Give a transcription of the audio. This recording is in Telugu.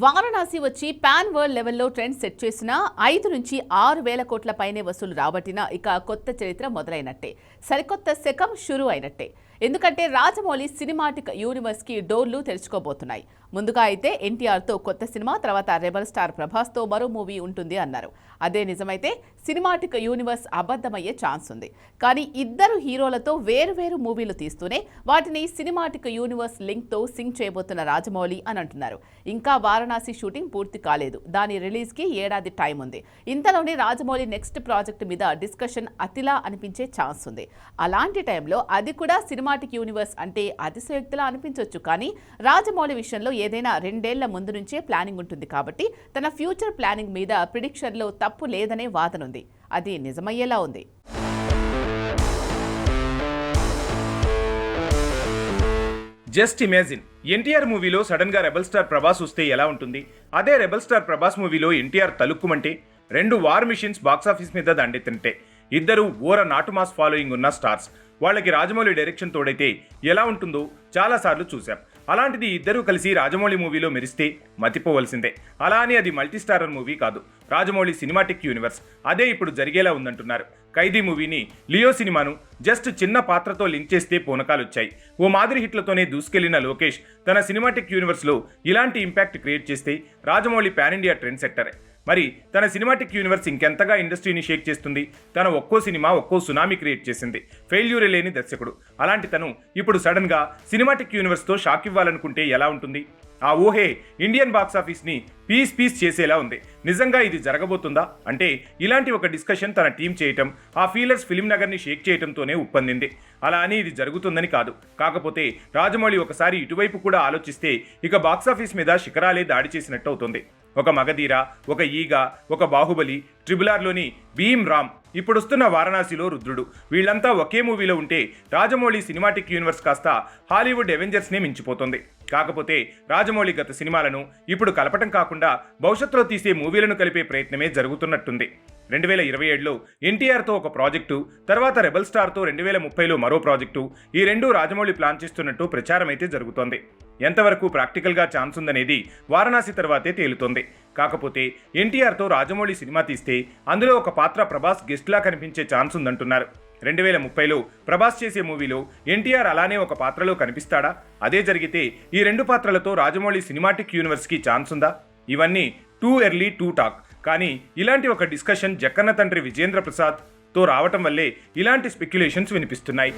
వారణాసి వచ్చి పాన్ వరల్డ్ లెవెల్లో ట్రెండ్ సెట్ చేసిన 5 నుంచి 6 వేల కోట్ల పైనే వసూలు రాబట్టిన ఇక కొత్త చరిత్ర మొదలైనట్టే. సరికొత్త శకం షురూ అయినట్టే. ఎందుకంటే రాజమౌళి సినిమాటిక్ యూనివర్స్కి డోర్లు తెరుచుకోబోతున్నాయి. ముందుగా అయితే ఎన్టీఆర్తో కొత్త సినిమా, తర్వాత రెబల్ స్టార్ ప్రభాస్తో మరో మూవీ ఉంటుంది అన్నారు. అదే నిజమైతే సినిమాటిక్ యూనివర్స్ అబద్ధమయ్యే ఛాన్స్ ఉంది. కానీ ఇద్దరు హీరోలతో వేరువేరు మూవీలు తీస్తూనే వాటిని సినిమాటిక్ యూనివర్స్ లింక్తో సింక్ చేయబోతున్న రాజమౌళి అని అంటున్నారు. ఇంకా వారణాసి షూటింగ్ పూర్తి కాలేదు. దాని రిలీజ్కి ఏడాది టైం ఉంది. ఇంతలోనే రాజమౌళి నెక్స్ట్ ప్రాజెక్టు మీద డిస్కషన్ అతిలా అనిపించే ఛాన్స్ ఉంది. అలాంటి టైంలో అది కూడా సినిమాటిక్ యూనివర్స్ అంటే అతిశయోక్తిలా అనిపించవచ్చు. కానీ రాజమౌళి విషయంలో ఏదైనా 2 ఏళ్ల ముందు నుంచే ప్లానింగ్ ఉంటుంది కాబట్టి తన ఫ్యూచర్ ప్లానింగ్ మీద ప్రిడిక్షన్లో తప్పు లేదనే వాదన ఉంది. అది నిజమయ్యేలా ఉంది. జస్ట్ ఇమాజిన్, ఎన్టీఆర్ మూవీలో సడన్ గా రెబల్ స్టార్ ప్రభాస్ వస్తే ఎలా ఉంటుంది? అదే రెబల్ స్టార్ ప్రభాస్ మూవీలో ఎన్టీఆర్ తలుక్కుమంటే, 2 వార్ మిషన్స్ బాక్సాఫీస్ మీద దండెత్తింటే, ఇద్దరు ఓర నాటు మాస్ ఫాలోయింగ్ ఉన్న స్టార్స్, వాళ్ళకి రాజమౌళి డైరెక్షన్ తోడైతే ఎలా ఉంటుందో చాలాసార్లు చూశాం. అలాంటిది ఇద్దరూ కలిసి రాజమౌళి మూవీలో మెరిస్తే మతిపోవలసిందే. అలా అని అది మల్టీ స్టారర్ మూవీ కాదు, రాజమౌళి సినిమాటిక్ యూనివర్స్. అదే ఇప్పుడు జరిగేలా ఉందంటున్నారు. ఖైదీ మూవీని, లియో సినిమాను జస్ట్ చిన్న పాత్రతో లింక్ చేస్తే పూనకాలొచ్చాయి. ఓ మాదిరి హిట్లతోనే దూసుకెళ్లిన లోకేష్ తన సినిమాటిక్ యూనివర్స్లో ఇలాంటి ఇంపాక్ట్ క్రియేట్ చేస్తే రాజమౌళి పాన్ ఇండియా ట్రెండ్ సెట్టరే. మరి తన సినిమాటిక్ యూనివర్స్ ఇంకెంతగా ఇండస్ట్రీని షేక్ చేస్తుంది? తన ఒక్కో సినిమా ఒక్కో సునామీ క్రియేట్ చేసింది. ఫెయిల్యూరే లేని దర్శకుడు. అలాంటి తను ఇప్పుడు సడన్ గా సినిమాటిక్ యూనివర్స్తో షాక్ ఇవ్వాలనుకుంటే ఎలా ఉంటుంది? ఆ ఊహే ఇండియన్ బాక్సాఫీస్ని పీస్ చేసేలా ఉంది. నిజంగా ఇది జరగబోతుందా అంటే ఇలాంటి ఒక డిస్కషన్ తన టీం చేయటం, ఆ ఫీలర్స్ ఫిలిం నగర్ని షేక్ చేయటంతోనే ఉప్పందింది. అలా అని ఇది జరుగుతుందని కాదు. కాకపోతే రాజమౌళి ఒకసారి ఇటువైపు కూడా ఆలోచిస్తే ఇక బాక్సాఫీస్ మీద శిఖరాలే దాడి చేసినట్టు అవుతుంది. ఒక మగధీర, ఒక ఈగ, ఒక బాహుబలి, ట్రిబులార్లోని భీమ్ రామ్, ఇప్పుడొస్తున్న వారణాసిలో రుద్రుడు, వీళ్ళంతా ఒకే మూవీలో ఉంటే రాజమౌళి సినిమాటిక్ యూనివర్స్ కాస్త హాలీవుడ్ అవెంజర్స్నే మించిపోతుంది. కాకపోతే రాజమౌళి గత సినిమాలను ఇప్పుడు కలపటం కాకుండా భవిష్యత్తులో తీసే మూవీలను కలిపే ప్రయత్నమే జరుగుతున్నట్టుంది. 2027లో ఎన్టీఆర్తో ఒక ప్రాజెక్టు, తర్వాత రెబల్ స్టార్తో 2030లో మరో ప్రాజెక్టు, ఈ రెండూ రాజమౌళి ప్లాన్ చేస్తున్నట్టు ప్రచారం అయితే జరుగుతోంది. ఎంతవరకు ప్రాక్టికల్గా ఛాన్స్ ఉందనేది వారణాసి తర్వాతే తేలుతోంది. కాకపోతే ఎన్టీఆర్తో రాజమౌళి సినిమా తీస్తే అందులో ఒక పాత్ర ప్రభాస్ గెస్ట్లా కనిపించే ఛాన్స్ ఉందంటున్నారు. 2030లో ప్రభాస్ చేసే మూవీలో ఎన్టీఆర్ అలానే ఒక పాత్రలో కనిపిస్తాడా? అదే జరిగితే ఈ 2 పాత్రలతో రాజమౌళి సినిమాటిక్ యూనివర్స్కి ఛాన్స్ ఉందా? ఇవన్నీ టూ ఎర్లీ టూ టాక్. కానీ ఇలాంటి ఒక డిస్కషన్ జక్కన్న తండ్రి విజేంద్ర ప్రసాద్తో రావటం వల్లే ఇలాంటి స్పెక్యులేషన్స్ వినిపిస్తున్నాయి.